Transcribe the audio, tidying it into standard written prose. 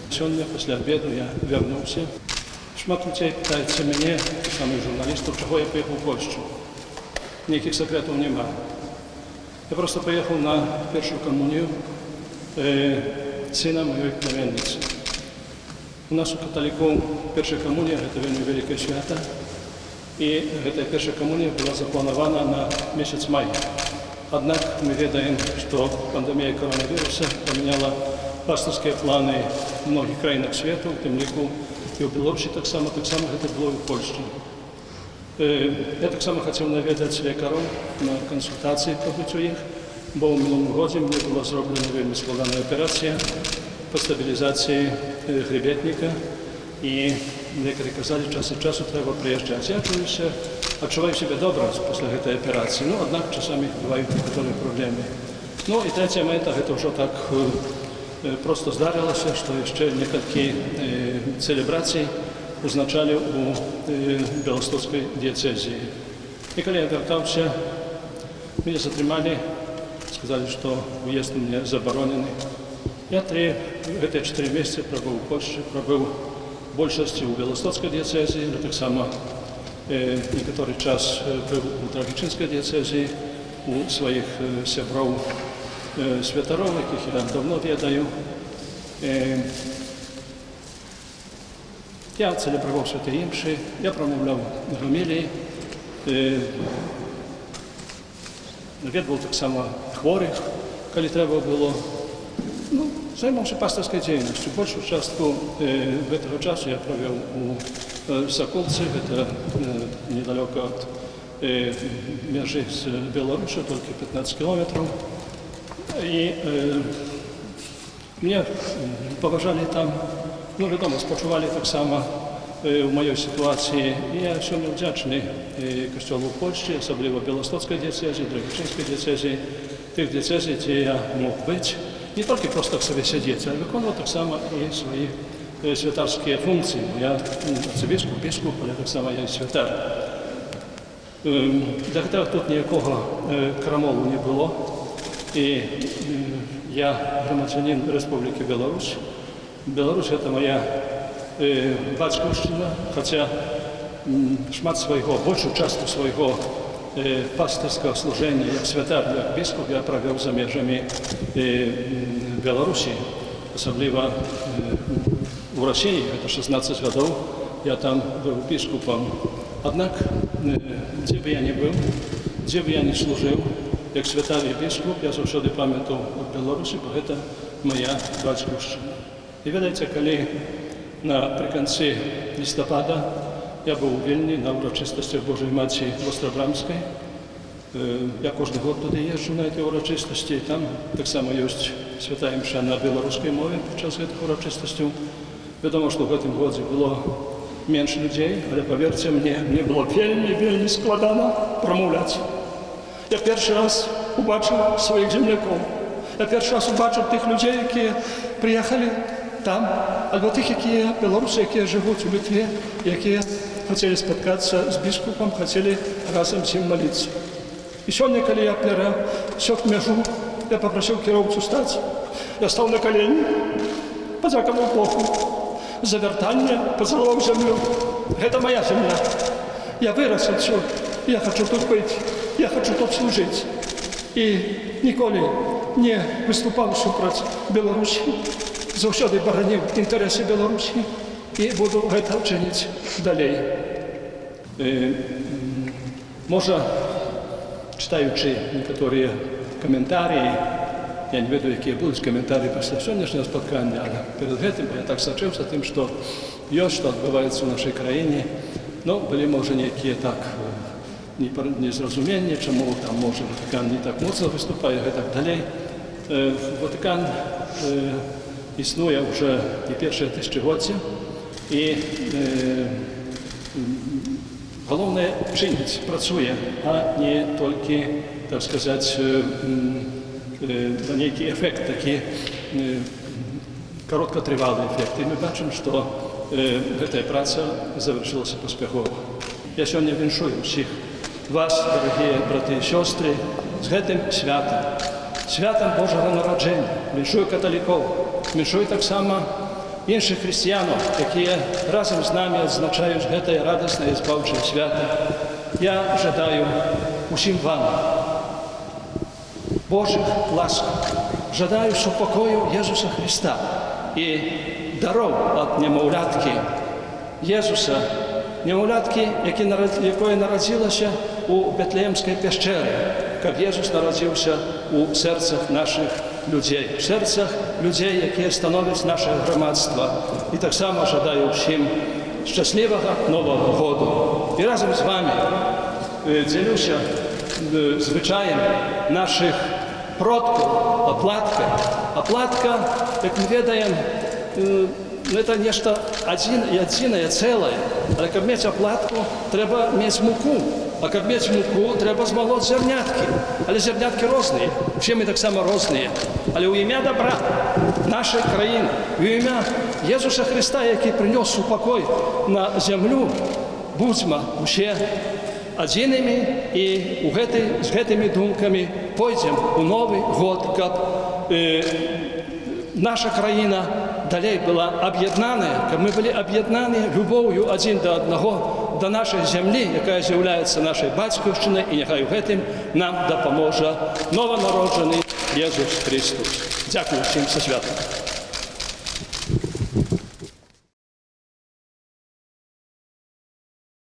Сёння пасля абеду я вярнуўся. Шмат людзей пытаецца мяне, самых журналістаў, чаго я паехаў у Польшчу. Нейкіх сакрэтаў няма. Я проста паехаў на першую камунію сына маёй племянніцы. У нас у каталікоў першая камунія гэта вельмі вялікае свята. І гэтая першая камунія была запланавана на месяц май. Аднак мы ведаем, што пандэмія коронавіруса памяняла пастырскія планы ў многіх краінах свету, у тым ліку і ў Беларусі таксама гэта было і ў Польшчы. Я таксама хацеў наведаць лекараў на кансультацыі пабыць у іх, бо ў мінулым годзе мне была зроблена вельмі складаная аперацыя па стабілізацыі хребетніка, і лекары казалі, час ад часу трэба прыязджаць. Я адчуваю сябе добра пасля гэтай аперацыі, аднак часамі бываюць некаторыя праблемы. І трэцяя мэта, гэта ўжо так проста здарылася, што яшчэ некалькі цэлебрацый узначалі ў Беластоцкай дыяцэзіі. І калі я вяртаўся, мяне затрымалі, сказалі, што уезд у мяне забаронены. Я гэтыя 4 месяцы прабыў у Польшчы, прабыў большасці ў Беластоцкай дыяцэзіі, але таксама некаторы час быў у Драгічынскай дыяцэзіі, у сваіх сяброў святароў, якіх я давно ведаю. Я цэлебраваў святыя імшы, я прамаўляў гаміліі, наведваў таксама хворых, калі трэба было. Займаўся пастырскай дзейнасцю. Большую частку гэтага часу я правёў у Саколцы, гэта недалёка ад мяжы з Беларусю, толькі 15 кілометраў. І мне паважалі там, вядома, спачувалі таксама ў маёй сітуацыі. І я сёння ўдзячны касцёлу ў Польшчы, асабліва Беластоцкай дыяцэзіі, Драгічынскай дыяцэзіі, тых дыяцэзій, дзе я мог быць. Не толькі проста к сабе сядзець, але выконваў таксама і свае святарскія функцыі. Я арцыбіскуп, біскуп, але таксама я і святар. Для гэтага тут ніякога крамолу не было. І я грамадзянін Рэспублікі Беларусь. Беларусь – гэта моя бацькаўшчына, хаця шмат свайго, большую частку свайго пастырскага служэння, як святар, як біскуп, я правёў за межамі Беларусі, асабліва ў Расіі, гэта 16 гадоў, я там быў біскупам. Аднак, дзе бы я не быў, дзе бы я не служыў, як святар і біскуп, я заўсёды памятаў у Беларусі, бо гэта моя бацькаўшчына. І ведаеце, калі напрыканцы лістапада я быў у Вільні на ўрачыстасцях Божай Маці Вострабрамскай. Я кожны год туды езджу на этой урачыстасці, і там таксама ёсць святая імша на беларускай мове падчас гэтых урачыстасцяў. Вядома, што ў гэтым годзе было менш людзей, але паверце мне было вельмі складана прамаўляць. Я першы раз убачыў сваіх землякоў. Я першы раз убачыў тых людзей, якія прыехалі там, альбо тых, якія беларусы, якія жывуць у Літве, якія хацелі спаткацца з біскупам, хацелі разам з ім маліцца. І сёння, калі я перасёк мяжу, я папрасіў кіроўцу стаць. Я стаў на калені, падзякаваў Богу за вяртанне, пацалаваў зямлю. Гэта моя зямля. Я вырас адсюль, я хачу тут быць, я хачу тут служыць. І ніколі не выступаў супраць Беларусі. Заўсёды бараніў інтарэсы Беларусі і буду гэта чыніць далей. Можа, чытаючы некаторыя каментарыі, я не ведаю, якія будуць каментарыі пасля сённяшняга спаткання, але перад гэтым я так сачыўся тым, што ёсць, што адбываецца ў нашай краіне. Былі, можа, нейкія так незразуменні, чаму там, можа, Ватыкан не так моцна выступае, гэтак далей. Ватыкан існуе ўжо не першае тысячагоддзе, і галоўнае чыніць, працуе, а не толькі, так сказаць, нейкі эфект, такі кароткатрывалы эфект. І мы бачым, што гэтая праца завяршылася паспяхова. Я сёння віншую ўсіх вас, дарагія браты і сёстры, з гэтым святам, святам Божага нараджэння. Віншую каталікоў, віншую таксама інших християнів, які разом з нами відзначають це радісне і збавче свято, я жадаю усім вам Божих ласк, жадаю супокою Єсуса Христа і даров від немовлятки Єсуса, немовлятки, якої народилося у Бетлеємській пещері, як Єсус народився у серцях наших людей, в серцях людей, які становлять наше громадство. І так само жадаю всім щасливого Нового року. І разом з вами ділюся звичаєм наших продків, оплатка. Оплатка, як ми відаємо, це нечто єдине, ціле. Але щоб мати оплатку, треба мати муку. А щоб мати муку, треба змолоти зернятки. Але зернятки різні, всі ми так само різні. Але у ім'я добра нашої країни, у ім'я Єсуса Христа, який приніс упокой на землю, будьмо усі одними і з цими думками пойдемо у Новий год, щоб наша країна далі була об'єднана, щоб ми були об'єднані любов'ю один до одного, до нашої землі, яка є нашою батьківщиною, і нехай в цьому нам допоможе новонароджений Єсус Христос. Дякую всім за свято.